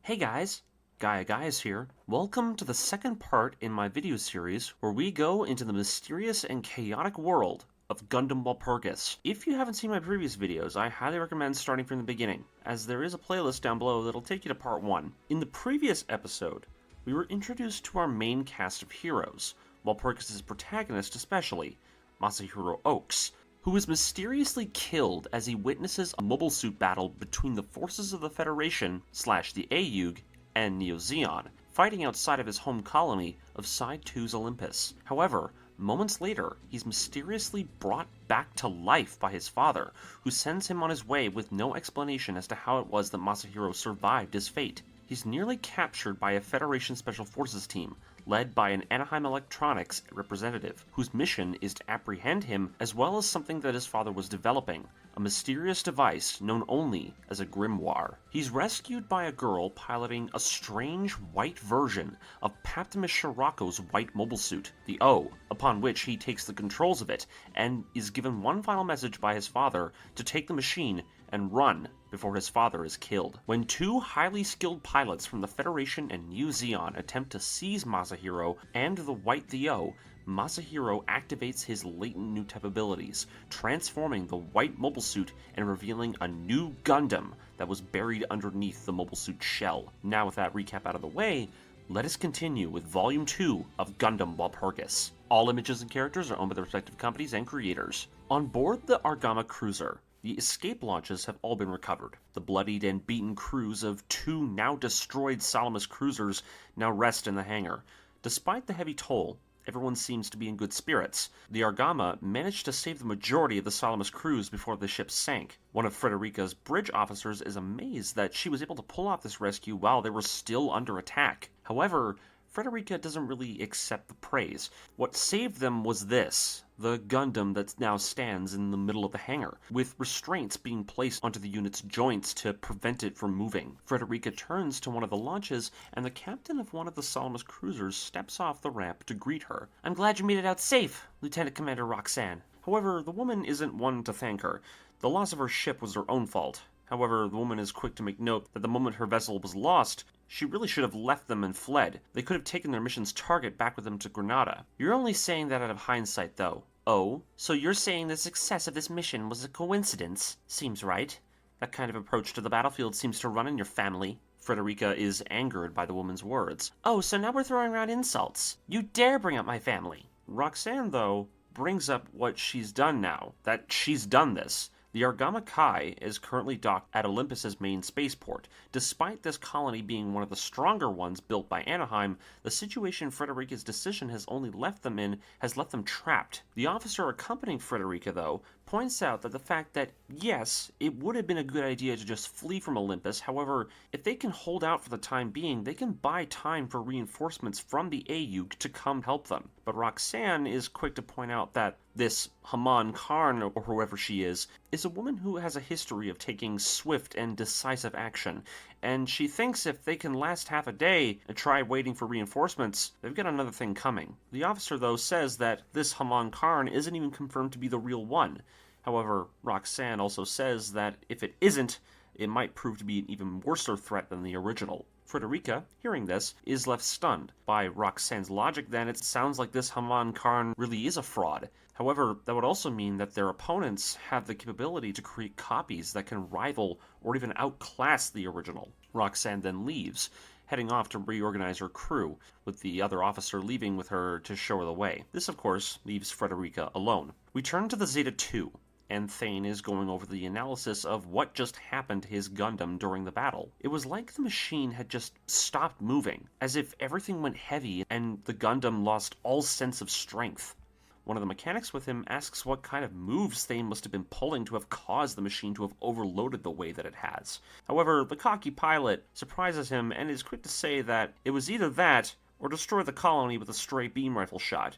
Hey guys, Gaius here. Welcome to the second part in my video series where we go into the mysterious and chaotic world of Gundam Walpurgis. If you haven't seen my previous videos, I highly recommend starting from the beginning, as there is a playlist down below that'll take you to part 1. In the previous episode, we were introduced to our main cast of heroes, Walpurgis' protagonist especially, Masahiro Oaks, who is mysteriously killed as he witnesses a mobile suit battle between the forces of the Federation / the AUG and Neozon, fighting outside of his home colony of Side 2's Olympus. However, moments later, he's mysteriously brought back to life by his father, who sends him on his way with no explanation as to how it was that Masahiro survived his fate. He's nearly captured by a Federation Special Forces team, led by an Anaheim Electronics representative, whose mission is to apprehend him as well as something that his father was developing, a mysterious device known only as a grimoire. He's rescued by a girl piloting a strange white version of Paptimus Scirocco's white mobile suit, the O, upon which he takes the controls of it, and is given one final message by his father to take the machine and run before his father is killed. When two highly skilled pilots from the Federation and Neozon attempt to seize Masahiro and the White Theo, Masahiro activates his latent new type abilities, transforming the white mobile suit and revealing a new Gundam that was buried underneath the mobile suit shell. Now with that recap out of the way, let us continue with Volume 2 of Gundam Walpurgis. All images and characters are owned by the respective companies and creators. On board the Argama cruiser, the escape launches have all been recovered. The bloodied and beaten crews of two now destroyed Salamis cruisers now rest in the hangar. Despite the heavy toll, everyone seems to be in good spirits. The Argama managed to save the majority of the Salamis crews before the ship sank. One of Federica's bridge officers is amazed that she was able to pull off this rescue while they were still under attack. However, Federica doesn't really accept the praise. What saved them was this, the Gundam that now stands in the middle of the hangar, with restraints being placed onto the unit's joints to prevent it from moving. Federica turns to one of the launches, and the captain of one of the Salamis cruisers steps off the ramp to greet her. "I'm glad you made it out safe, Lieutenant Commander Roxanne." However, the woman isn't one to thank her. The loss of her ship was her own fault. However, the woman is quick to make note that the moment her vessel was lost, she really should have left them and fled. They could have taken their mission's target back with them to Granada. "You're only saying that out of hindsight, though." "Oh, so you're saying the success of this mission was a coincidence? Seems right. That kind of approach to the battlefield seems to run in your family." Federica is angered by the woman's words. "Oh, so now we're throwing around insults. You dare bring up my family." Roxanne, though, brings up what she's done now, that she's done this. The Argama Kai is currently docked at Olympus's main spaceport. Despite this colony being one of the stronger ones built by Anaheim, the situation Federica's decision has only left them in has left them trapped. The officer accompanying Federica, though, points out that the fact that, yes, it would have been a good idea to just flee from Olympus, however, if they can hold out for the time being, they can buy time for reinforcements from the AUG to come help them. But Roxanne is quick to point out that this Haman Karn, or whoever she is a woman who has a history of taking swift and decisive action, and she thinks if they can last half a day and try waiting for reinforcements, they've got another thing coming. The officer, though, says that this Haman Karn isn't even confirmed to be the real one. However, Roxanne also says that if it isn't, it might prove to be an even worser threat than the original. Federica, hearing this, is left stunned. By Roxanne's logic, then, it sounds like this Haman Karn really is a fraud. However, that would also mean that their opponents have the capability to create copies that can rival or even outclass the original. Roxanne then leaves, heading off to reorganize her crew, with the other officer leaving with her to show her the way. This, of course, leaves Federica alone. We turn to the Zeta 2. And Fain is going over the analysis of what just happened to his Gundam during the battle. It was like the machine had just stopped moving, as if everything went heavy and the Gundam lost all sense of strength. One of the mechanics with him asks what kind of moves Thane must have been pulling to have caused the machine to have overloaded the way that it has. However, the cocky pilot surprises him and is quick to say that it was either that or destroy the colony with a stray beam rifle shot.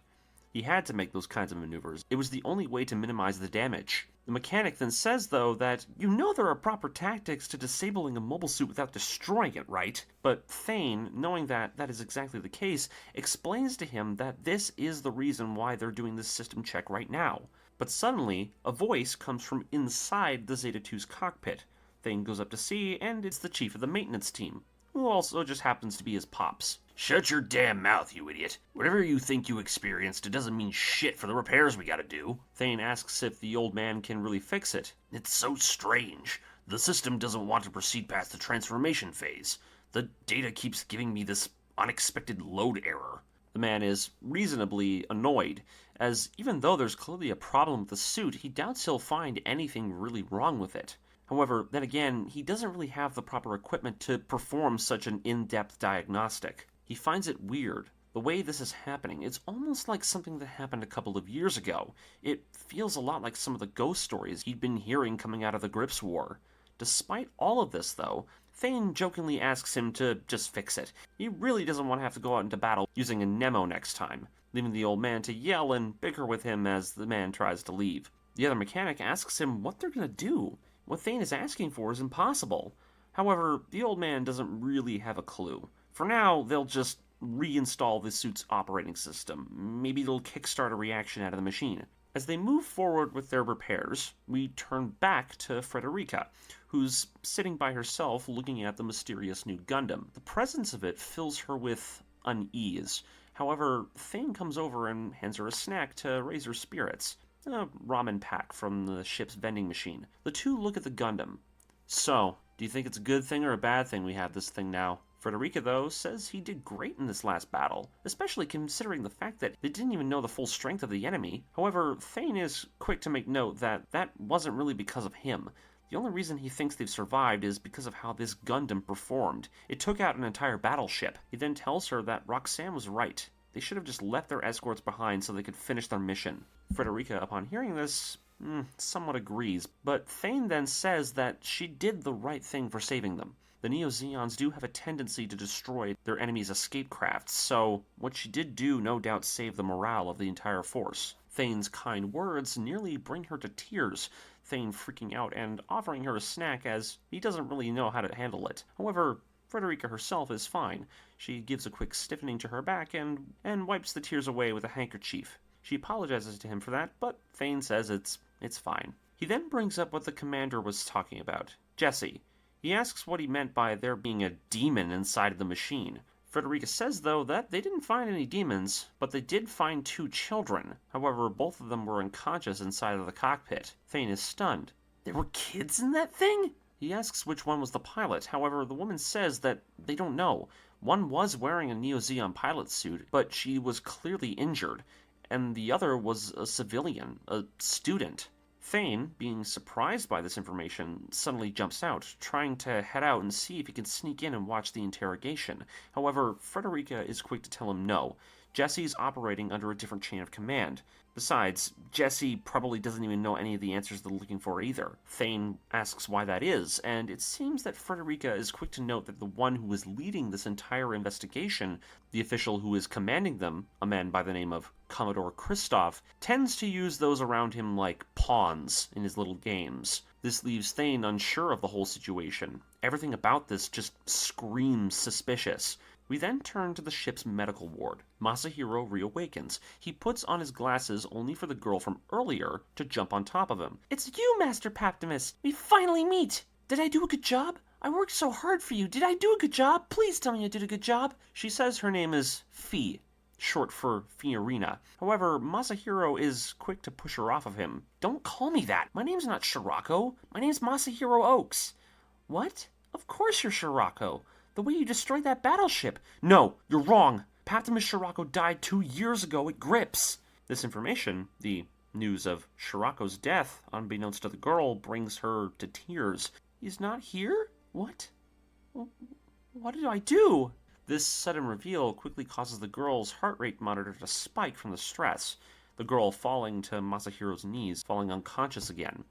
He had to make those kinds of maneuvers. It was the only way to minimize the damage. The mechanic then says, though, that you know there are proper tactics to disabling a mobile suit without destroying it, right? But Thane, knowing that that is exactly the case, explains to him that this is the reason why they're doing this system check right now. But suddenly, a voice comes from inside the Zeta 2's cockpit. Thane goes up to see, and it's the chief of the maintenance team. who also just happens to be his pops. "Shut your damn mouth, you idiot. Whatever you think you experienced, it doesn't mean shit for the repairs we gotta do." Thane asks if the old man can really fix it. "It's so strange. The system doesn't want to proceed past the transformation phase. The data keeps giving me this unexpected load error." The man is reasonably annoyed, as even though there's clearly a problem with the suit, he doubts he'll find anything really wrong with it. However, then again, he doesn't really have the proper equipment to perform such an in-depth diagnostic. He finds it weird. The way this is happening, it's almost like something that happened a couple of years ago. It feels a lot like some of the ghost stories he'd been hearing coming out of the Grips War. Despite all of this, though, Fain jokingly asks him to just fix it. He really doesn't want to have to go out into battle using a Nemo next time, leaving the old man to yell and bicker with him as the man tries to leave. The other mechanic asks him what they're going to do. What Thane is asking for is impossible. However, the old man doesn't really have a clue. For now, they'll just reinstall the suit's operating system. Maybe it'll kickstart a reaction out of the machine. As they move forward with their repairs, we turn back to Federica, who's sitting by herself looking at the mysterious new Gundam. The presence of it fills her with unease. However, Thane comes over and hands her a snack to raise her spirits. A ramen pack from the ship's vending machine. The two look at the Gundam. "So, do you think it's a good thing or a bad thing we have this thing now?" Federica, though, says he did great in this last battle, especially considering the fact that they didn't even know the full strength of the enemy. However, Thane is quick to make note that that wasn't really because of him. The only reason he thinks they've survived is because of how this Gundam performed. It took out an entire battleship. He then tells her that Roxanne was right. They should have just left their escorts behind so they could finish their mission. Federica, upon hearing this, somewhat agrees, but Thane then says that she did the right thing for saving them. The Neozons do have a tendency to destroy their enemies' escape crafts, so what she did do no doubt saved the morale of the entire force. Thane's kind words nearly bring her to tears, Thane freaking out and offering her a snack as he doesn't really know how to handle it. However, Federica herself is fine. She gives a quick stiffening to her back and wipes the tears away with a handkerchief. She apologizes to him for that, but Thane says it's fine. He then brings up what the commander was talking about, Jesse. He asks what he meant by there being a demon inside of the machine. Federica says, though, that they didn't find any demons, but they did find 2 children. However, both of them were unconscious inside of the cockpit. Thane is stunned. "There were kids in that thing?" He asks which one was the pilot. However, the woman says that they don't know. One was wearing a Neozon pilot suit, but she was clearly injured, and the other was a civilian, a student. Thane, being surprised by this information, suddenly jumps out, trying to head out and see if he can sneak in and watch the interrogation. However, Federica is quick to tell him no. Jesse's operating under a different chain of command. Besides, Jesse probably doesn't even know any of the answers they're looking for either. Thane asks why that is, and it seems that Federica is quick to note that the one who is leading this entire investigation, the official who is commanding them, a man by the name of Commodore Kristoff, tends to use those around him like pawns in his little games. This leaves Thane unsure of the whole situation. Everything about this just screams suspicious. We then turn to the ship's medical ward. Masahiro reawakens. He puts on his glasses only for the girl from earlier to jump on top of him. "It's you, Master Paptimus! We finally meet! Did I do a good job? I worked so hard for you. Did I do a good job? Please tell me I did a good job." She says her name is Fee, short for Fiorina. However, Masahiro is quick to push her off of him. "Don't call me that. My name's not Scirocco. My name's Masahiro Oaks." "What? Of course you're Scirocco. The way you destroyed that battleship." "No, you're wrong. Paptimus Scirocco died 2 years ago at Grips." This information, the news of Scirocco's death, unbeknownst to the girl, brings her to tears. "He's not here? What? What did I do?" This sudden reveal quickly causes the girl's heart rate monitor to spike from the stress, the girl falling to Masahiro's knees, falling unconscious again.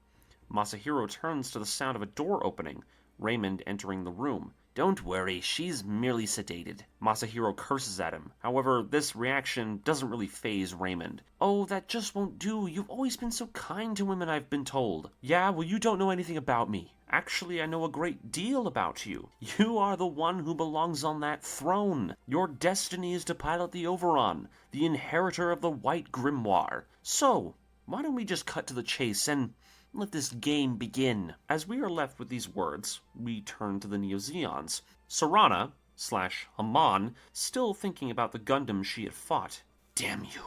Masahiro turns to the sound of a door opening, Raymond entering the room. "Don't worry, she's merely sedated." Masahiro curses at him. However, this reaction doesn't really faze Raymond. "Oh, that just won't do. You've always been so kind to women, I've been told." "Yeah, well, you don't know anything about me. Actually, I know a great deal about you. You are the one who belongs on that throne. Your destiny is to pilot the Over.ON, the inheritor of the White Grimoire. So, why don't we just cut to the chase and let this game begin. As we are left with these words, we turn to the Neozons. Sarana / Haman, still thinking about the Gundam she had fought. Damn you.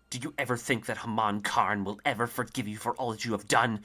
Do you ever think that Haman Karn will ever forgive you for all that you have done?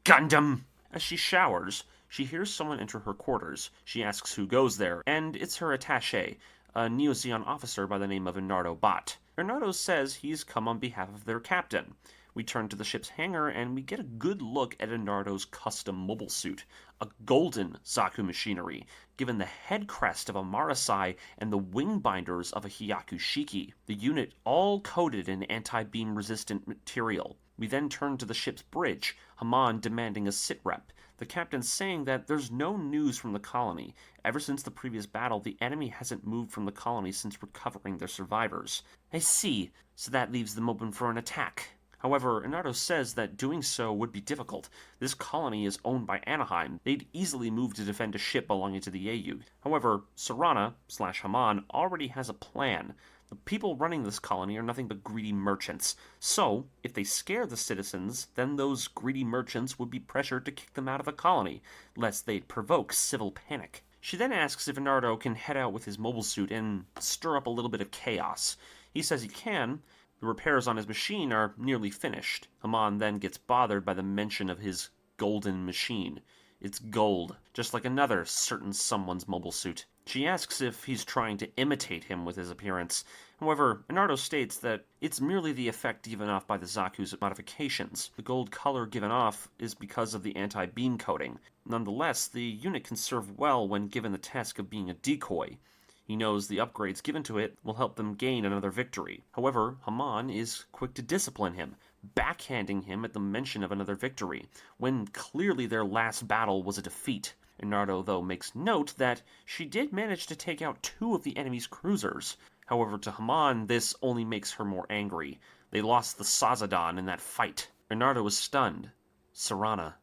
Gundam! As she showers, she hears someone enter her quarters. She asks who goes there, and it's her attaché, a Neozon officer by the name of Inardo Bot. Inardo says he's come on behalf of their captain. We turn to the ship's hangar, and we get a good look at Inardo's custom mobile suit, a golden Zaku machinery, given the head crest of a Marasai and the wing binders of a Hyakushiki, the unit all coated in anti-beam resistant material. We then turn to the ship's bridge, Haman demanding a sitrep, the captain saying that there's no news from the colony. Ever since the previous battle, the enemy hasn't moved from the colony since recovering their survivors. I see, so that leaves them open for an attack. However, Inardo says that doing so would be difficult. This colony is owned by Anaheim. They'd easily move to defend a ship belonging to the AU. However, Sarana / Haman already has a plan. The people running this colony are nothing but greedy merchants. So, if they scare the citizens, then those greedy merchants would be pressured to kick them out of the colony, lest they'd provoke civil panic. She then asks if Inardo can head out with his mobile suit and stir up a little bit of chaos. He says he can. The repairs on his machine are nearly finished. Haman then gets bothered by the mention of his golden machine. It's gold, just like another certain someone's mobile suit. She asks if he's trying to imitate him with his appearance. However, Inardo states that it's merely the effect given off by the Zaku's modifications. The gold color given off is because of the anti-beam coating. Nonetheless, the unit can serve well when given the task of being a decoy. He knows the upgrades given to it will help them gain another victory. However, Haman is quick to discipline him, backhanding him at the mention of another victory, when clearly their last battle was a defeat. Inardo, though, makes note that she did manage to take out 2 of the enemy's cruisers. However, to Haman, this only makes her more angry. They lost the Sazadon in that fight. Inardo is stunned. Sarana,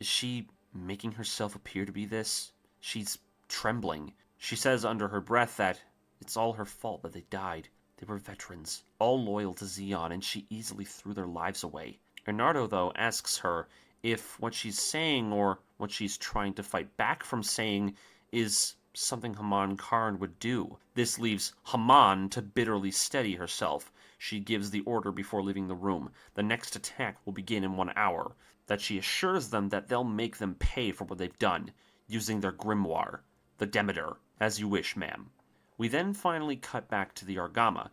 is she making herself appear to be this? She's trembling. She says under her breath that it's all her fault that they died. They were veterans, all loyal to Zeon, and she easily threw their lives away. Inardo, though, asks her if what she's saying, or what she's trying to fight back from saying, is something Haman Karn would do. This leaves Haman to bitterly steady herself. She gives the order before leaving the room. The next attack will begin in 1 hour. That she assures them that they'll make them pay for what they've done, using their grimoire. The Demeter. As you wish, ma'am. We then finally cut back to the Argama,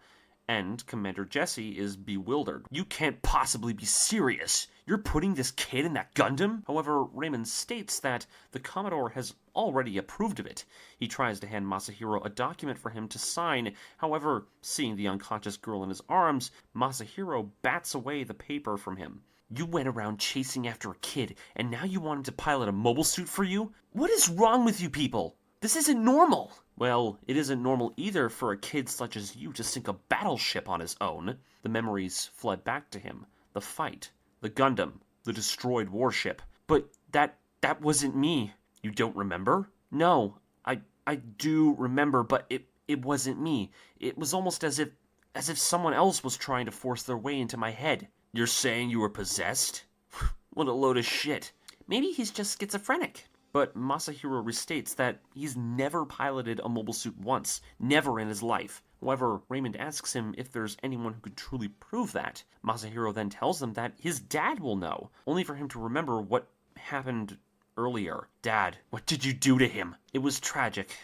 and Commander Jesse is bewildered. You can't possibly be serious. You're putting this kid in that Gundam? However, Raymond states that the Commodore has already approved of it. He tries to hand Masahiro a document for him to sign. However, seeing the unconscious girl in his arms, Masahiro bats away the paper from him. You went around chasing after a kid, and now you want him to pilot a mobile suit for you? What is wrong with you people? This isn't normal! Well, it isn't normal either for a kid such as you to sink a battleship on his own. The memories flood back to him. The fight. The Gundam. The destroyed warship. But that wasn't me. You don't remember? No, I do remember, but it wasn't me. It was almost as if someone else was trying to force their way into my head. You're saying you were possessed? What a load of shit. Maybe he's just schizophrenic. But Masahiro restates that he's never piloted a mobile suit once, never in his life. However, Raymond asks him if there's anyone who could truly prove that. Masahiro then tells them that his dad will know, only for him to remember what happened earlier. Dad, what did you do to him? It was tragic.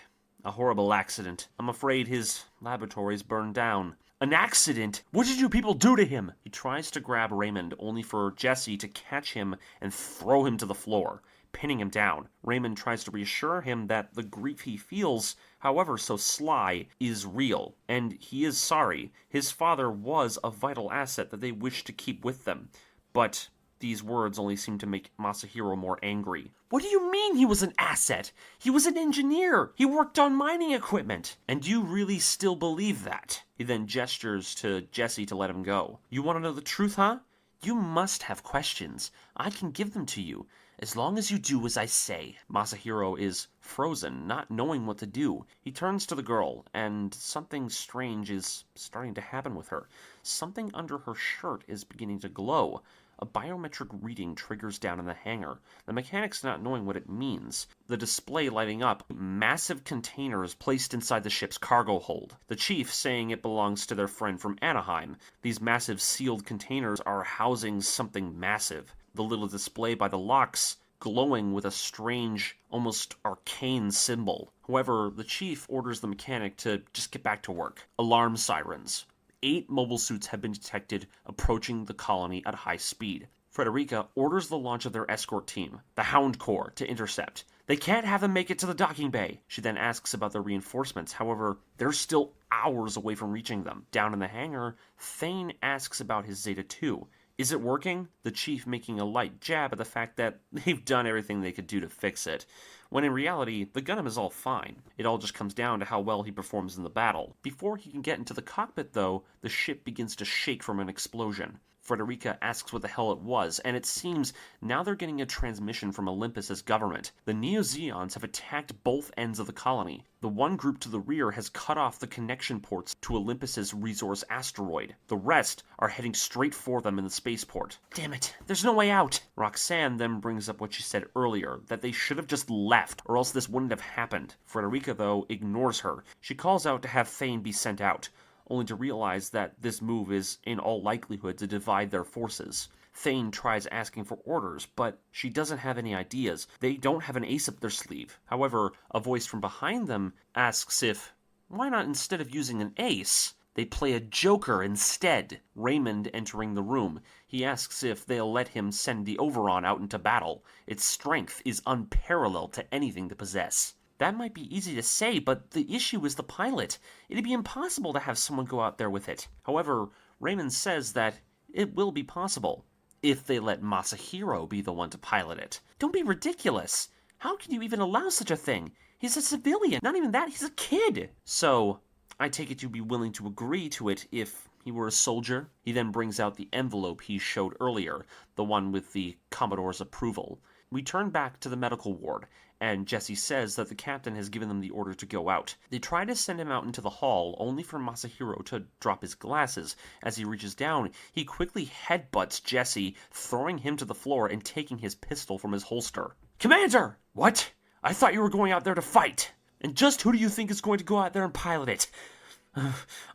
A horrible accident. I'm afraid his laboratory's burned down. An accident? What did you people do to him? He tries to grab Raymond, only for Jesse to catch him and throw him to the floor, pinning him down. Raymond tries to reassure him that the grief he feels, however so sly, is real, and he is sorry. His father was a vital asset that they wish to keep with them, but these words only seem to make Masahiro more angry. What do you mean he was an asset? He was an engineer. He worked on mining equipment. And you really still believe that? He then gestures to Jesse to let him go. You want to know the truth, huh? You must have questions. I can give them to you, as long as you do as I say. Masahiro is frozen, not knowing what to do. He turns to the girl, and something strange is starting to happen with her. Something under her shirt is beginning to glow. a biometric reading triggers down in the hangar, the mechanics not knowing what it means. The display lighting up, massive containers placed inside the ship's cargo hold. The chief saying it belongs to their friend from Anaheim. These massive sealed containers are housing something massive. The little display by the locks glowing with a strange, almost arcane symbol. However, the chief orders the mechanic to just get back to work. Alarm sirens. 8 mobile suits have been detected approaching the colony at high speed. Federica orders the launch of their escort team, the Hound Corps, to intercept. They can't have them make it to the docking bay. She then asks about the reinforcements. However, they're still hours away from reaching them. Down in the hangar, Fain asks about his Zeta 2. Is it working? The chief making a light jab at the fact that they've done everything they could do to fix it, when in reality, the Gundam is all fine. It all just comes down to how well he performs in the battle. Before he can get into the cockpit, though, the ship begins to shake from an explosion. Federica asks what the hell it was, and it seems now they're getting a transmission from Olympus's government. The Neozons have attacked both ends of the colony. The one group to the rear has cut off the connection ports to Olympus's resource asteroid. The rest are heading straight for them in the spaceport. Damn it, there's no way out! Roxanne then brings up what she said earlier, that they should have just left, or else this wouldn't have happened. Federica, though, ignores her. She calls out to have Fain be sent out, only to realize that this move is in all likelihood to divide their forces. Fain tries asking for orders, but she doesn't have any ideas. They don't have an ace up their sleeve. However, a voice from behind them asks if, why not instead of using an ace, they play a joker instead? Raymond entering the room. He asks if they'll let him send the Overon out into battle. Its strength is unparalleled to anything they possess. That might be easy to say, but the issue is the pilot. It'd be impossible to have someone go out there with it. However, Raymond says that it will be possible, if they let Masahiro be the one to pilot it. Don't be ridiculous. How can you even allow such a thing? He's a civilian. Not even that, he's a kid. So, I take it you'd be willing to agree to it if he were a soldier? He then brings out the envelope he showed earlier, the one with the Commodore's approval. We turn back to the medical ward, and Jesse says that the captain has given them the order to go out. They try to send him out into the hall, only for Masahiro to drop his glasses. As he reaches down, he quickly headbutts Jesse, throwing him to the floor and taking his pistol from his holster. Commander! What? I thought you were going out there to fight! And just who do you think is going to go out there and pilot it?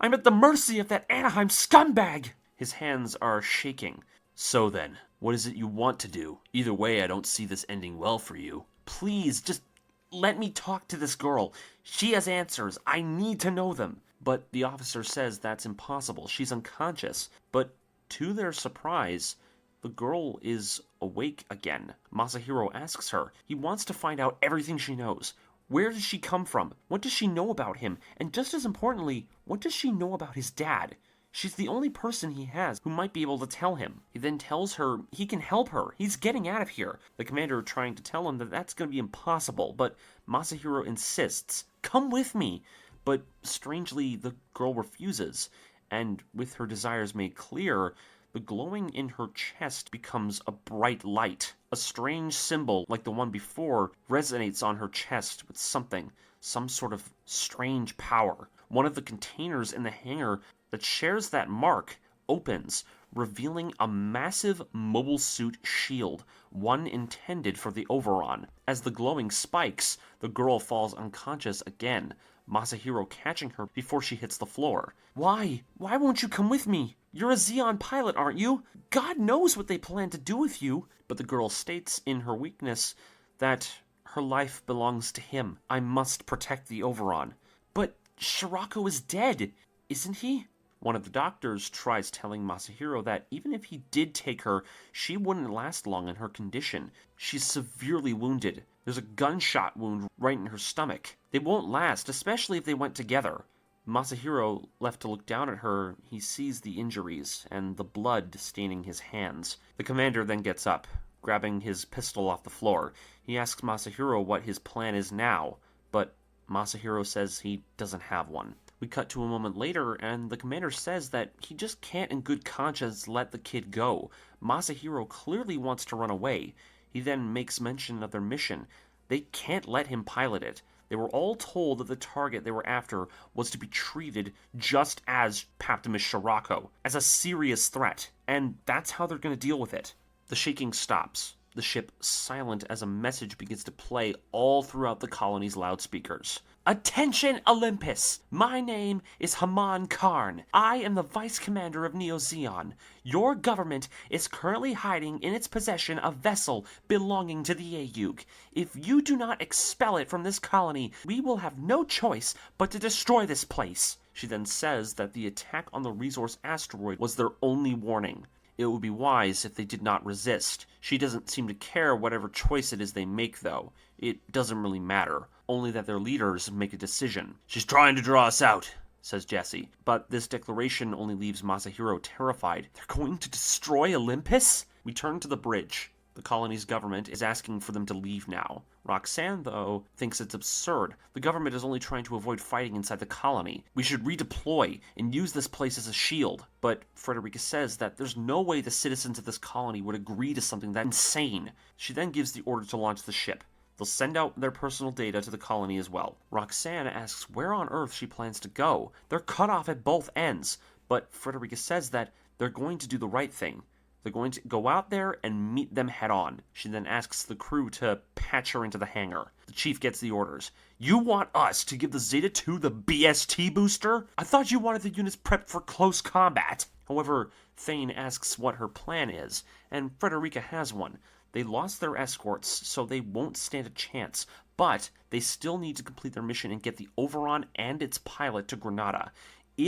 I'm at the mercy of that Anaheim scumbag! His hands are shaking. So then, what is it you want to do? Either way, I don't see this ending well for you. Please, just let me talk to this girl. She has answers. I need to know them. But the officer says that's impossible. She's unconscious. But to their surprise, the girl is awake again. Masahiro asks her. He wants to find out everything she knows. Where does she come from? What does she know about him? And just as importantly, what does she know about his dad? She's the only person he has who might be able to tell him. He then tells her he can help her. He's getting out of here. The commander trying to tell him that that's going to be impossible, but Masahiro insists. Come with me. But strangely, the girl refuses. And with her desires made clear, the glowing in her chest becomes a bright light. A strange symbol, like the one before, resonates on her chest with something, some sort of strange power. One of the containers in the hangar that shares that mark opens, revealing a massive mobile suit shield, one intended for the Overon. As the glowing spikes, the girl falls unconscious again, Masahiro catching her before she hits the floor. Why? Why won't you come with me? You're a Zeon pilot, aren't you? God knows what they plan to do with you. But the girl states in her weakness that her life belongs to him. I must protect the Overon. But Scirocco is dead, isn't he? One of the doctors tries telling Masahiro that even if he did take her, she wouldn't last long in her condition. She's severely wounded. There's a gunshot wound right in her stomach. They won't last, especially if they went together. Masahiro, left to look down at her, he sees the injuries and the blood staining his hands. The commander then gets up, grabbing his pistol off the floor. He asks Masahiro what his plan is now, but Masahiro says he doesn't have one. We cut to a moment later, and the commander says that he just can't in good conscience let the kid go. Masahiro clearly wants to run away. He then makes mention of their mission. They can't let him pilot it. They were all told that the target they were after was to be treated just as Paptimus Scirocco, as a serious threat, and that's how they're going to deal with it. The shaking stops, the ship silent as a message begins to play all throughout the colony's loudspeakers. Attention, Olympus! My name is Haman Karn. I am the Vice Commander of Neozon. Your government is currently hiding in its possession a vessel belonging to the Ayug. If you do not expel it from this colony, we will have no choice but to destroy this place. She then says that the attack on the resource asteroid was their only warning. It would be wise if they did not resist. She doesn't seem to care whatever choice it is they make, though. It doesn't really matter. Only that their leaders make a decision. She's trying to draw us out, says Jesse. But this declaration only leaves Masahiro terrified. They're going to destroy Olympus? We turn to the bridge. The colony's government is asking for them to leave now. Roxanne, though, thinks it's absurd. The government is only trying to avoid fighting inside the colony. We should redeploy and use this place as a shield. But Federica says that there's no way the citizens of this colony would agree to something that insane. She then gives the order to launch the ship. They'll send out their personal data to the colony as well. Roxanne asks where on Earth she plans to go. They're cut off at both ends. But Federica says that they're going to do the right thing. They're going to go out there and meet them head on. She then asks the crew to patch her into the hangar. The chief gets the orders. You want us to give the Zeta 2 the BST booster? I thought you wanted the units prepped for close combat. However, Fain asks what her plan is, and Federica has one. They lost their escorts, so they won't stand a chance, but they still need to complete their mission and get the Overon and its pilot to Granada.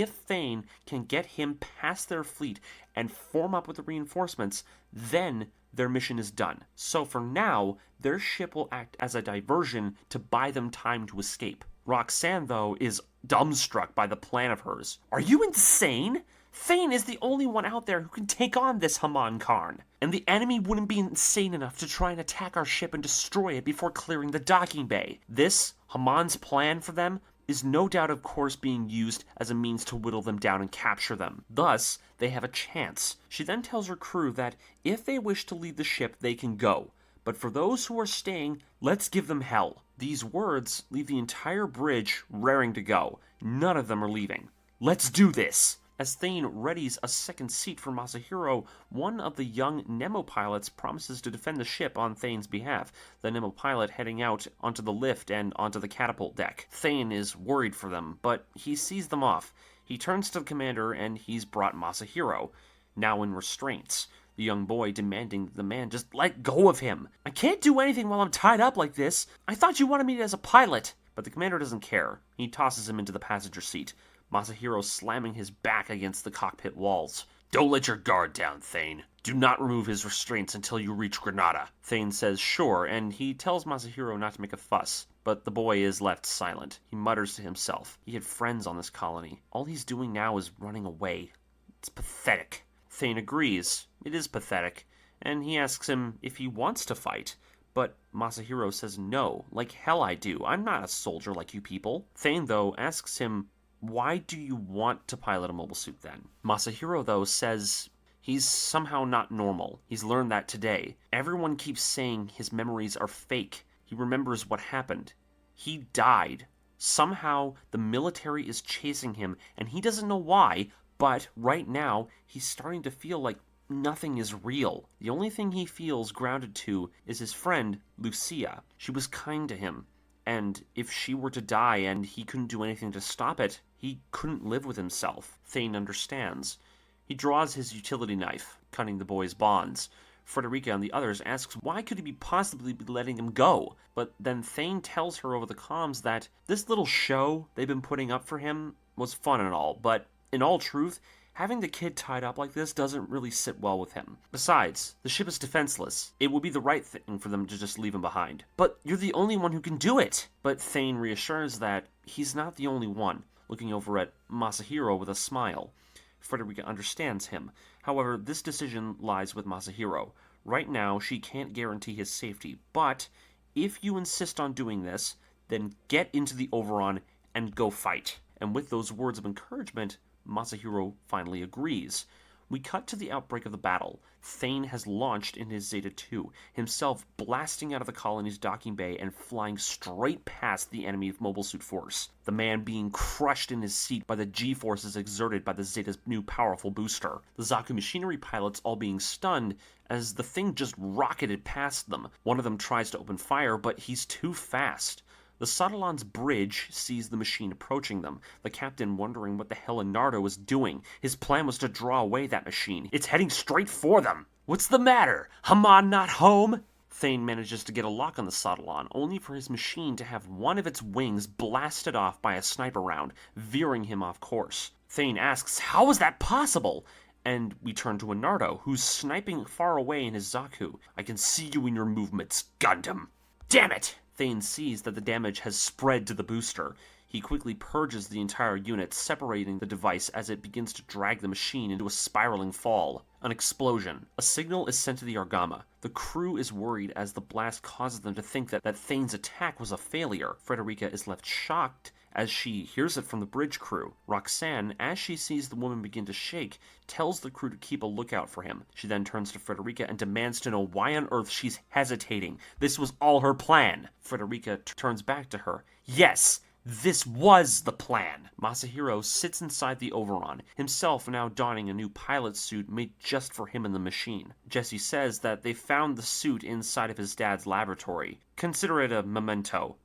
If Fain can get him past their fleet and form up with the reinforcements, then their mission is done. So for now, their ship will act as a diversion to buy them time to escape. Roxanne, though, is dumbstruck by the plan of hers. Are you insane? Fain is the only one out there who can take on this Haman Karn. And the enemy wouldn't be insane enough to try and attack our ship and destroy it before clearing the docking bay. This, Haman's plan for them, is no doubt of course being used as a means to whittle them down and capture them. Thus, they have a chance. She then tells her crew that if they wish to leave the ship, they can go. But for those who are staying, let's give them hell. These words leave the entire bridge raring to go. None of them are leaving. Let's do this! As Thane readies a second seat for Masahiro, one of the young Nemo pilots promises to defend the ship on Thane's behalf, the Nemo pilot heading out onto the lift and onto the catapult deck. Thane is worried for them, but he sees them off. He turns to the commander and he's brought Masahiro, now in restraints. The young boy demanding the man just let go of him. I can't do anything while I'm tied up like this. I thought you wanted me as a pilot. But the commander doesn't care. He tosses him into the passenger seat. Masahiro slamming his back against the cockpit walls. Don't let your guard down, Thane. Do not remove his restraints until you reach Granada. Thane says sure, and he tells Masahiro not to make a fuss. But the boy is left silent. He mutters to himself. He had friends on this colony. All he's doing now is running away. It's pathetic. Thane agrees. It is pathetic. And he asks him if he wants to fight. But Masahiro says no. Like hell I do. I'm not a soldier like you people. Thane, though, asks him, why do you want to pilot a mobile suit then? Masahiro, though, says he's somehow not normal. He's learned that today. Everyone keeps saying his memories are fake. He remembers what happened. He died. Somehow the military is chasing him, and he doesn't know why, but right now he's starting to feel like nothing is real. The only thing he feels grounded to is his friend, Lucia. She was kind to him. And if she were to die and he couldn't do anything to stop it, he couldn't live with himself. Thane understands. He draws his utility knife, cutting the boy's bonds. Federica and the others asks why could he be possibly be letting him go? But then Thane tells her over the comms that this little show they've been putting up for him was fun and all, but in all truth, having the kid tied up like this doesn't really sit well with him. Besides, the ship is defenseless. It would be the right thing for them to just leave him behind. But you're the only one who can do it! But Thane reassures that he's not the only one, looking over at Masahiro with a smile. Federica understands him. However, this decision lies with Masahiro. Right now, she can't guarantee his safety, but if you insist on doing this, then get into the Over.ON and go fight. And with those words of encouragement, Masahiro finally agrees. We cut to the outbreak of the battle. Fain has launched in his Zeta 2, himself blasting out of the colony's docking bay and flying straight past the enemy mobile suit force, the man being crushed in his seat by the G-forces exerted by the Zeta's new powerful booster. The Zaku machinery pilots all being stunned as the thing just rocketed past them. One of them tries to open fire, but he's too fast. The Sautelon's bridge sees the machine approaching them, the captain wondering what the hell Nardo was doing. His plan was to draw away that machine. It's heading straight for them. What's the matter? Haman not home? Fain manages to get a lock on the Sautelon, only for his machine to have one of its wings blasted off by a sniper round, veering him off course. Fain asks, how is that possible? And we turn to Nardo, who's sniping far away in his Zaku. I can see you in your movements, Gundam. Damn it! Fain sees that the damage has spread to the booster. He quickly purges the entire unit, separating the device as it begins to drag the machine into a spiraling fall. An explosion. A signal is sent to the Argama. The crew is worried as the blast causes them to think that Fain's attack was a failure. Federica is left shocked as she hears it from the bridge crew. Roxanne, as she sees the woman begin to shake, tells the crew to keep a lookout for him. She then turns to Federica and demands to know why on earth she's hesitating. This was all her plan. Federica turns back to her. Yes, this was the plan. Masahiro sits inside the Overon, himself now donning a new pilot suit made just for him in the machine. Jesse says that they found the suit inside of his dad's laboratory. Consider it a memento.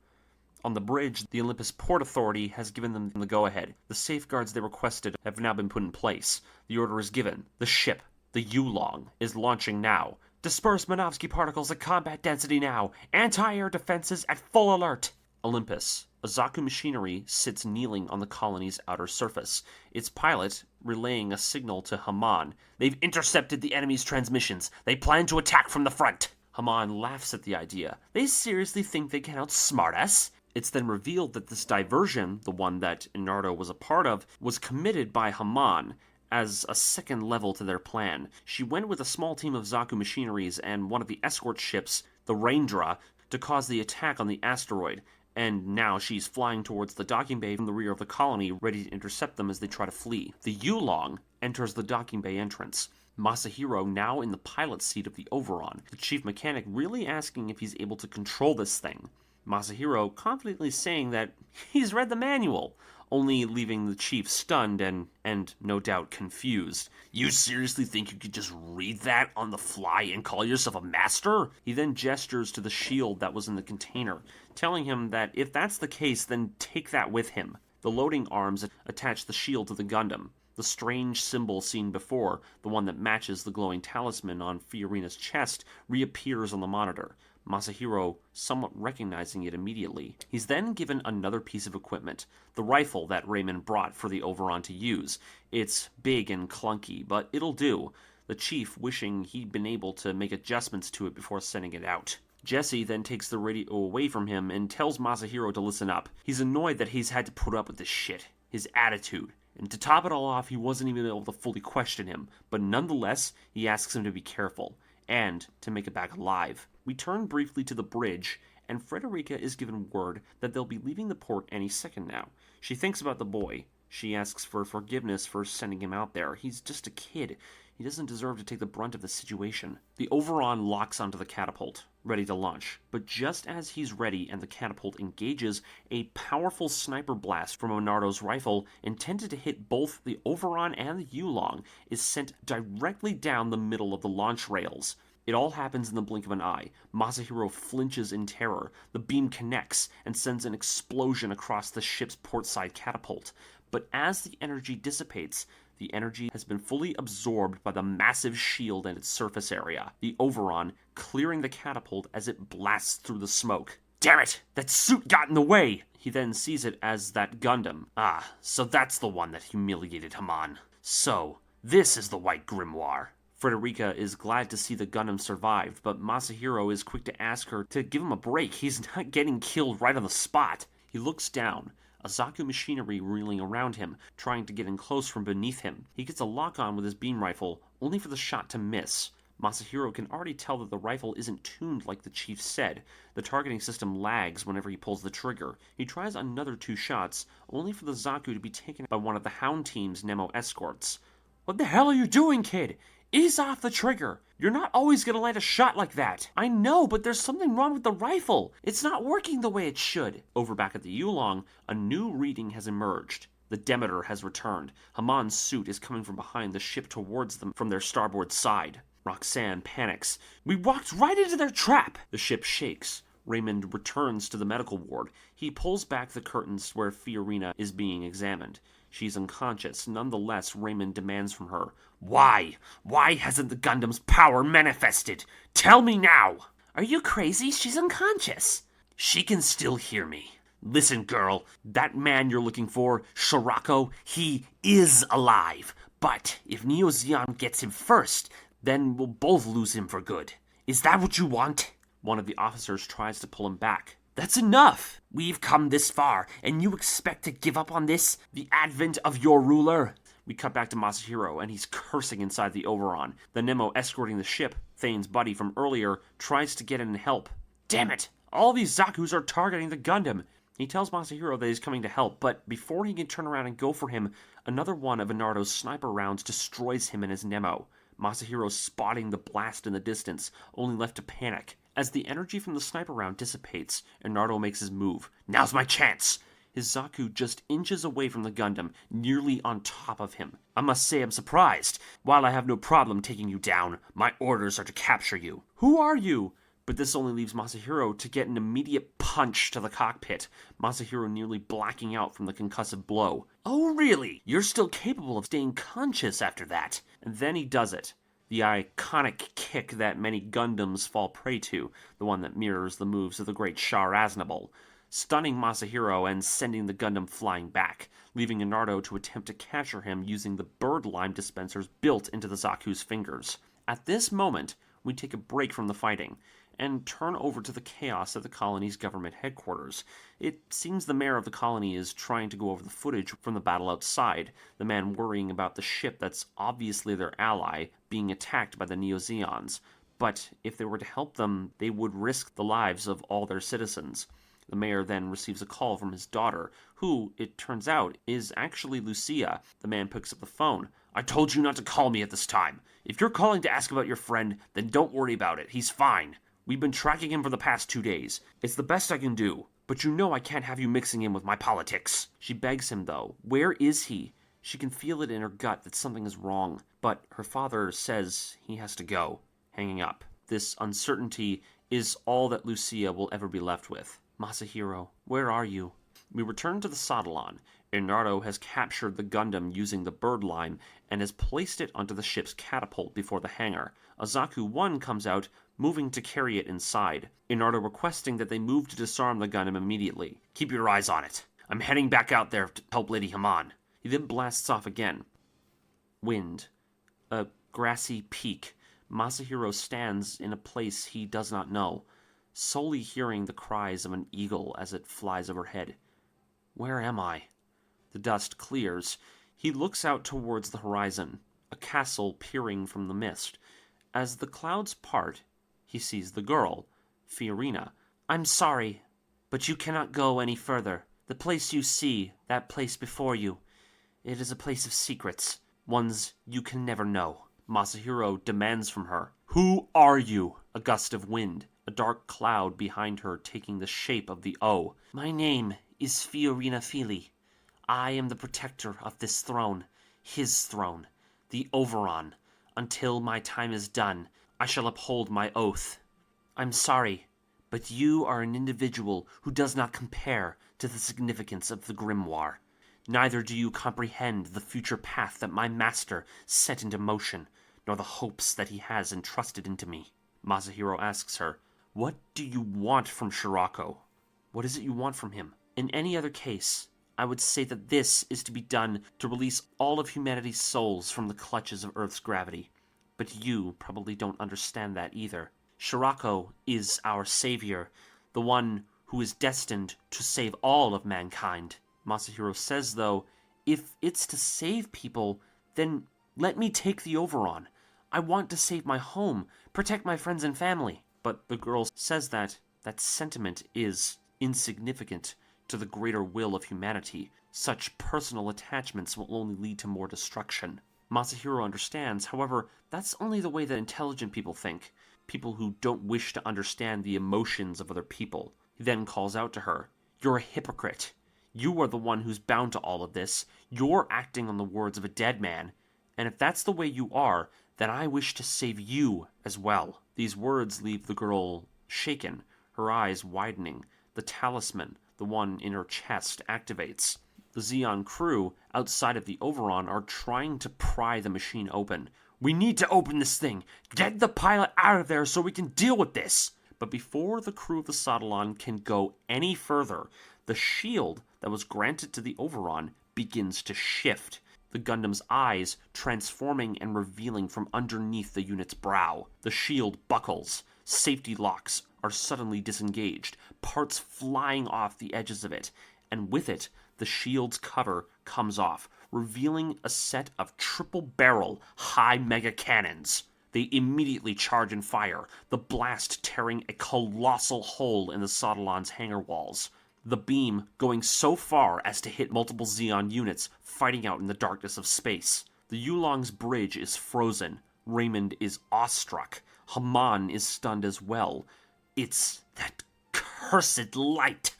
On the bridge, the Olympus Port Authority has given them the go-ahead. The safeguards they requested have now been put in place. The order is given. The ship, the Yulong, is launching now. Disperse Minovsky particles at combat density now. Anti-air defenses at full alert. Olympus. A Zaku machinery sits kneeling on the colony's outer surface, its pilot relaying a signal to Haman. They've intercepted the enemy's transmissions. They plan to attack from the front. Haman laughs at the idea. They seriously think they can outsmart us? It's then revealed that this diversion, the one that Nardo was a part of, was committed by Haman as a second level to their plan. She went with a small team of Zaku machineries and one of the escort ships, the Raindra, to cause the attack on the asteroid, and now she's flying towards the docking bay from the rear of the colony, ready to intercept them as they try to flee. The Yulong enters the docking bay entrance. Masahiro now in the pilot seat of the Overon, the chief mechanic really asking if he's able to control this thing. Masahiro confidently saying that he's read the manual, only leaving the chief stunned and no doubt confused. You seriously think you could just read that on the fly and call yourself a master? He then gestures to the shield that was in the container, telling him that if that's the case, then take that with him. The loading arms attach the shield to the Gundam. The strange symbol seen before, the one that matches the glowing talisman on Fiorina's chest, reappears on the monitor. Masahiro somewhat recognizing it immediately. He's then given another piece of equipment, the rifle that Raymond brought for the Overon to use. It's big and clunky, but it'll do, the chief wishing he'd been able to make adjustments to it before sending it out. Jesse then takes the radio away from him and tells Masahiro to listen up. He's annoyed that he's had to put up with this shit, his attitude. And to top it all off, he wasn't even able to fully question him, but nonetheless, he asks him to be careful, and to make it back alive. We turn briefly to the bridge, and Federica is given word that they'll be leaving the port any second now. She thinks about the boy. She asks for forgiveness for sending him out there. He's just a kid. He doesn't deserve to take the brunt of the situation. The Overon locks onto the catapult, ready to launch. But just as he's ready and the catapult engages, a powerful sniper blast from Onardo's rifle, intended to hit both the Overon and the Yulong, is sent directly down the middle of the launch rails. It all happens in the blink of an eye. Masahiro flinches in terror. The beam connects and sends an explosion across the ship's portside catapult. But as the energy dissipates, the energy has been fully absorbed by the massive shield and its surface area, the Overon clearing the catapult as it blasts through the smoke. Damn it! That suit got in the way! He then sees it as that Gundam. Ah, so that's the one that humiliated Haman. So, this is the White Grimoire. Federica is glad to see the Gundam survived, but Masahiro is quick to ask her to give him a break. He's not getting killed right on the spot. He looks down, a Zaku machinery reeling around him, trying to get in close from beneath him. He gets a lock-on with his beam rifle, only for the shot to miss. Masahiro can already tell that the rifle isn't tuned like the chief said. The targeting system lags whenever he pulls the trigger. He tries another 2 shots, only for the Zaku to be taken by one of the Hound Team's Nemo escorts. What the hell are you doing, kid? Ease off the trigger. You're not always gonna land a shot like that. I know, but there's something wrong with the rifle. It's not working the way it should. Over back at the Yulong, a new reading has emerged. The Demeter has returned. Hamon's suit is coming from behind the ship towards them from their starboard side. Roxanne panics. We walked right into their trap! The ship shakes. Raymond returns to the medical ward. He pulls back the curtains where Fiorina is being examined. She's unconscious. Nonetheless, Raymond demands from her, Why? Why hasn't the Gundam's power manifested? Tell me now! Are you crazy? She's unconscious. She can still hear me. Listen, girl, that man you're looking for, Scirocco, he is alive. But if Neozon gets him first, then we'll both lose him for good. Is that what you want? One of the officers tries to pull him back. That's enough! We've come this far, and you expect to give up on this? The advent of your ruler? We cut back to Masahiro, and he's cursing inside the Overon. The Nemo escorting the ship, Fain's buddy from earlier, tries to get in and help. Damn it! All these Zaku's are targeting the Gundam. He tells Masahiro that he's coming to help, but before he can turn around and go for him, another one of Inardo's sniper rounds destroys him and his Nemo. Masahiro spotting the blast in the distance, only left to panic. As the energy from the sniper round dissipates, Inardo makes his move. Now's my chance! His Zaku just inches away from the Gundam, nearly on top of him. I must say I'm surprised. While I have no problem taking you down, my orders are to capture you. Who are you? But this only leaves Masahiro to get an immediate punch to the cockpit, Masahiro nearly blacking out from the concussive blow. Oh really? You're still capable of staying conscious after that? And then he does it. The iconic kick that many Gundams fall prey to, the one that mirrors the moves of the great Char Aznable, stunning Masahiro and sending the Gundam flying back, leaving Inardo to attempt to capture him using the bird lime dispensers built into the Zaku's fingers. At this moment, we take a break from the fighting, and turn over to the chaos at the colony's government headquarters. It seems the mayor of the colony is trying to go over the footage from the battle outside, the man worrying about the ship that's obviously their ally being attacked by the Neozons. But if they were to help them, they would risk the lives of all their citizens. The mayor then receives a call from his daughter, who, it turns out, is actually Lucia. The man picks up the phone. I told you not to call me at this time. If you're calling to ask about your friend, then don't worry about it. He's fine. We've been tracking him for the past 2 days. It's the best I can do, but you know I can't have you mixing in with my politics. She begs him, though. Where is he? She can feel it in her gut that something is wrong, but her father says he has to go, hanging up. This uncertainty is all that Lucia will ever be left with. Masahiro, where are you? We return to the Sodalon. Inardo has captured the Gundam using the bird lime and has placed it onto the ship's catapult before the hangar. A Zaku-1 comes out, moving to carry it inside. Inardo requesting that they move to disarm the Gundam immediately. Keep your eyes on it. I'm heading back out there to help Lady Hamon. He then blasts off again. Wind. A grassy peak. Masahiro stands in a place he does not know, solely hearing the cries of an eagle as it flies overhead. Where am I? The dust clears. He looks out towards the horizon, a castle peering from the mist. As the clouds part, he sees the girl, Fiorina. I'm sorry, but you cannot go any further. The place you see, that place before you, it is a place of secrets, ones you can never know. Masahiro demands from her. Who are you? A gust of wind, a dark cloud behind her taking the shape of the O. My name is Fiorina Fili. I am the protector of this throne, his throne, the Over.ON. Until my time is done, I shall uphold my oath. I'm sorry, but you are an individual who does not compare to the significance of the grimoire. Neither do you comprehend the future path that my master set into motion, nor the hopes that he has entrusted into me. Masahiro asks her, what do you want from Scirocco? What is it you want from him? In any other case, I would say that this is to be done to release all of humanity's souls from the clutches of Earth's gravity. But you probably don't understand that either. Scirocco is our savior, the one who is destined to save all of mankind. Masahiro says, though, if it's to save people, then let me take the Over.ON. I want to save my home, protect my friends and family. But the girl says that sentiment is insignificant to the greater will of humanity. Such personal attachments will only lead to more destruction. Masahiro understands, however, that's only the way that intelligent people think. People who don't wish to understand the emotions of other people. He then calls out to her, "You're a hypocrite. You are the one who's bound to all of this. You're acting on the words of a dead man. And if that's the way you are, then I wish to save you as well." These words leave the girl shaken, her eyes widening. The talisman, the one in her chest, activates. The Zeon crew, outside of the Overon, are trying to pry the machine open. "We need to open this thing! Get the pilot out of there so we can deal with this!" But before the crew of the Subtlety can go any further, the shield that was granted to the Overon begins to shift. The Gundam's eyes transforming and revealing from underneath the unit's brow. The shield buckles. Safety locks are suddenly disengaged, parts flying off the edges of it, and with it, the shield's cover comes off, revealing a set of triple-barrel high mega cannons. They immediately charge and fire, the blast tearing a colossal hole in the Subtlety's hangar walls. The beam going so far as to hit multiple Zeon units fighting out in the darkness of space. The Yulong's bridge is frozen. Raymond is awestruck. Haman is stunned as well. "It's that cursed light!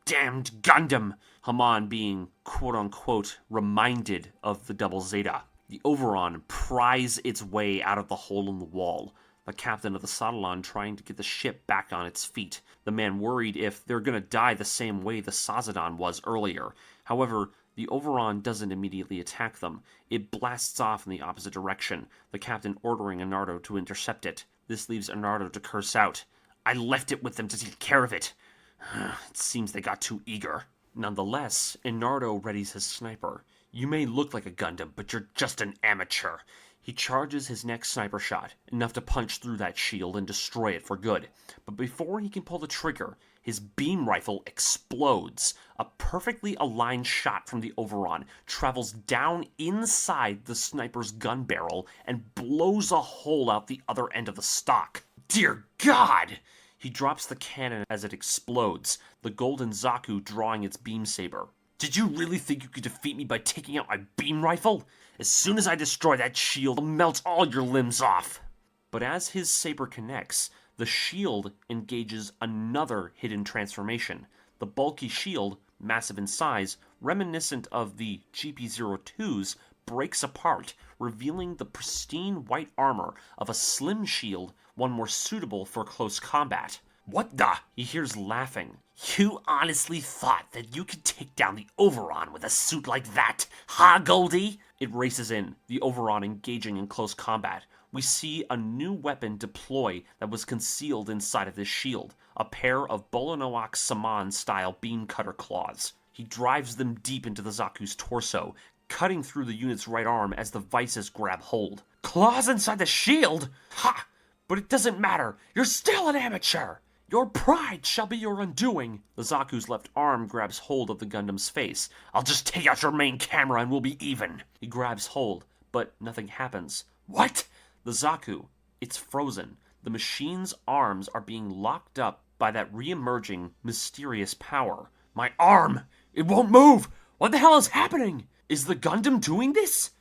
Damned Gundam!" Haman being, quote-unquote, reminded of the double Zeta. The Overon pries its way out of the hole in the wall. The captain of the Subtlety trying to get the ship back on its feet. The man worried if they're gonna die the same way the Sazodon was earlier. However, the Overon doesn't immediately attack them. It blasts off in the opposite direction, the captain ordering Anardo to intercept it. This leaves Anardo to curse out, "I left it with them to take care of it. It seems they got too eager." Nonetheless, Anardo readies his sniper. "You may look like a Gundam, but you're just an amateur." He charges his next sniper shot, enough to punch through that shield and destroy it for good. But before he can pull the trigger, his beam rifle explodes. A perfectly aligned shot from the Overon travels down inside the sniper's gun barrel and blows a hole out the other end of the stock. Dear God! He drops the cannon as it explodes, the golden Zaku drawing its beam saber. "Did you really think you could defeat me by taking out my beam rifle? As soon as I destroy that shield, I'll melt all your limbs off." But as his saber connects, the shield engages another hidden transformation. The bulky shield, massive in size, reminiscent of the GP-02's, breaks apart, revealing the pristine white armor of a slim shield, one more suitable for close combat. "What the?" he hears laughing. "You honestly thought that you could take down the Overon with a suit like that, huh, Goldie?" It races in, the Overon engaging in close combat. We see a new weapon deploy that was concealed inside of this shield, a pair of Bolanoak Saman-style beam cutter claws. He drives them deep into the Zaku's torso, cutting through the unit's right arm as the vices grab hold. "Claws inside the shield? Ha! But it doesn't matter. You're still an amateur. Your pride shall be your undoing." The Zaku's left arm grabs hold of the Gundam's face. "I'll just take out your main camera and we'll be even." He grabs hold, but nothing happens. "What?" The Zaku, it's frozen. The machine's arms are being locked up by that re-emerging, mysterious power. "My arm! It won't move! What the hell is happening? Is the Gundam doing this?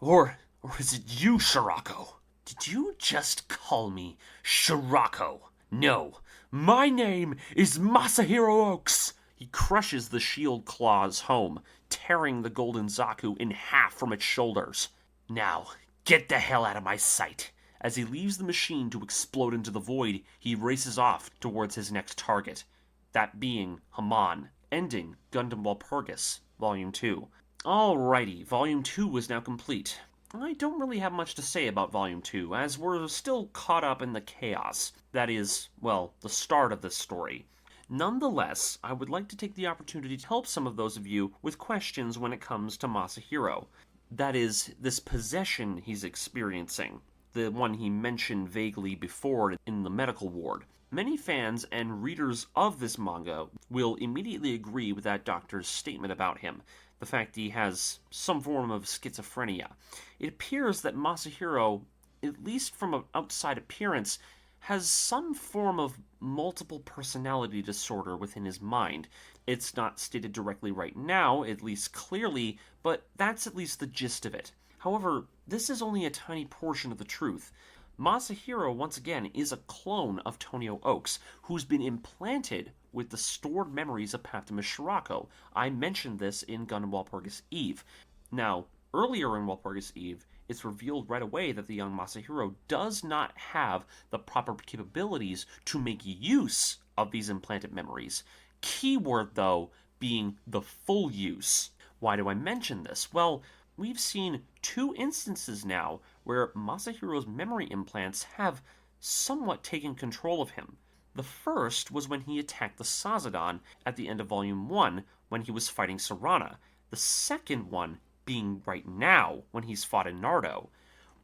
Or is it you, Scirocco?" "Did you just call me Scirocco?" "No, my name is Masahiro Oaks." He crushes the shield claws home, tearing the golden Zaku in half from its shoulders. "Now, get the hell out of my sight." As he leaves the machine to explode into the void, he races off towards his next target, that being Haman, ending Gundam Walpurgis, Volume 2. Alrighty, Volume 2 is now complete. I don't really have much to say about Volume 2, as we're still caught up in the chaos. That is, well, the start of this story. Nonetheless, I would like to take the opportunity to help some of those of you with questions when it comes to Masahiro. That is, this possession he's experiencing, the one he mentioned vaguely before in the medical ward. Many fans and readers of this manga will immediately agree with that doctor's statement about him, the fact he has some form of schizophrenia. It appears that Masahiro, at least from an outside appearance, has some form of multiple personality disorder within his mind. It's not stated directly right now, at least clearly, but that's at least the gist of it. However, this is only a tiny portion of the truth. Masahiro, once again, is a clone of Tonio Oaks, who's been implanted with the stored memories of Paptimus Scirocco. I mentioned this in Gundam Walpurgis Eve. Now, earlier in Walpurgis Eve, it's revealed right away that the young Masahiro does not have the proper capabilities to make use of these implanted memories. Keyword, though, being the full use. Why do I mention this? Well, we've seen two instances now where Masahiro's memory implants have somewhat taken control of him. The first was when he attacked the Sazodon at the end of Volume 1 when he was fighting Serana. The second one being right now when he's fought Enardo.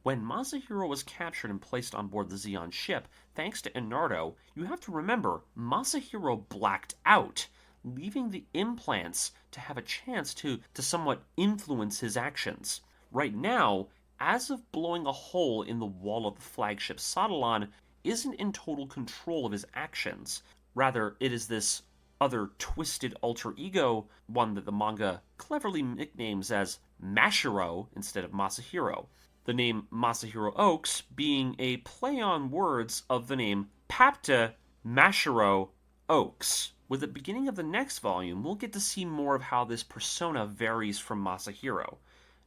When Masahiro was captured and placed on board the Zeon ship, thanks to Enardo, you have to remember, Masahiro blacked out, leaving the implants to have a chance to somewhat influence his actions. Right now, as of blowing a hole in the wall of the flagship Sodalon, isn't in total control of his actions. Rather, it is this other twisted alter ego, one that the manga cleverly nicknames as Mashiro instead of Masahiro. The name Masahiro Oaks being a play on words of the name Papta Mashiro Oaks. With the beginning of the next volume, we'll get to see more of how this persona varies from Masahiro.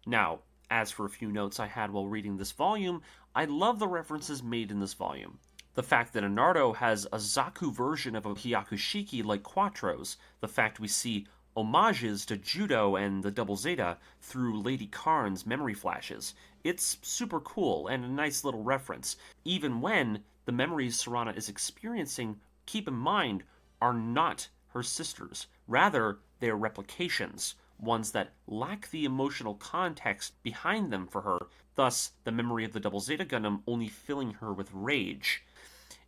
Now, as for a few notes I had while reading this volume, I love the references made in this volume. The fact that Enardo has a Zaku version of a Hyakushiki like Quattro's, the fact we see homages to Judo and the Double Zeta through Lady Karn's memory flashes. It's super cool and a nice little reference. Even when the memories Serana is experiencing, keep in mind, are not her sisters. Rather, they are replications, ones that lack the emotional context behind them for her, thus the memory of the Double Zeta Gundam only filling her with rage.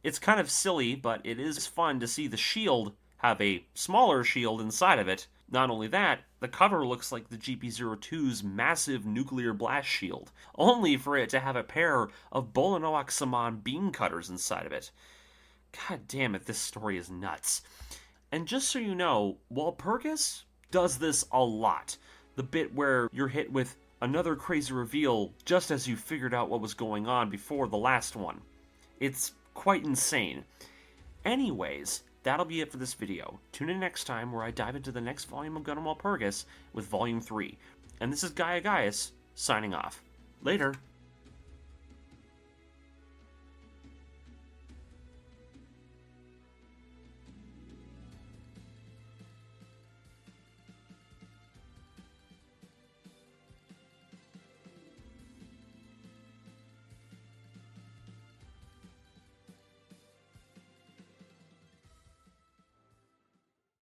It's kind of silly, but it is fun to see the shield have a smaller shield inside of it. Not only that, the cover looks like the GP02's massive nuclear blast shield, only for it to have a pair of Bolanoak-Saman beam cutters inside of it. God damn it, this story is nuts. And just so you know, Walpurgis does this a lot. The bit where you're hit with another crazy reveal just as you figured out what was going on before the last one. It's quite insane. Anyways, that'll be it for this video. Tune in next time where I dive into the next volume of Gundam Walpurgis with Volume 3. And this is Gaia Gaius, signing off. Later.